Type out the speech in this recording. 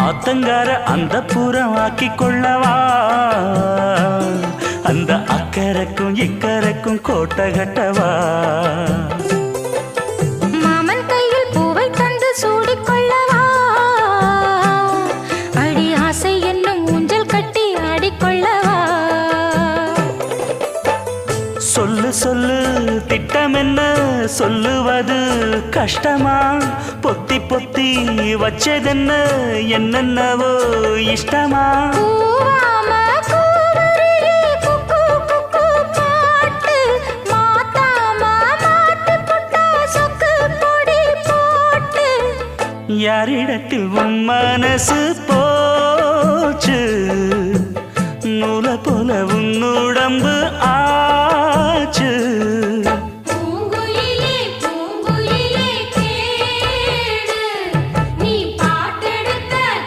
ஆத்தங்கார அந்த புறம் ஆக்கி கொள்ளவா அந்த அக்கறைக்கும் இக்கரைக்கும் கோட்டை கட்டவா மாமன் கையில் பூவை தந்து சூடிக்கொள்ளவா அடி ஆசை என்னும் ஊஞ்சல் கட்டி ஆடிக்கொள்ளவா சொல்லு சொல்லு திட்டம் என்ன சொல்லுவது கஷ்டமா பொத்தி பொத்தி வச்சதென்ன என்னென்னவோ இஷ்டமா கூவாம கூவருளி குக்கு குக்கு பாட்டு மாத்தாம மாட்டு புட்டா சொக்கு பொடி போட்டு யாரிடத்தில் உன் மனசு போ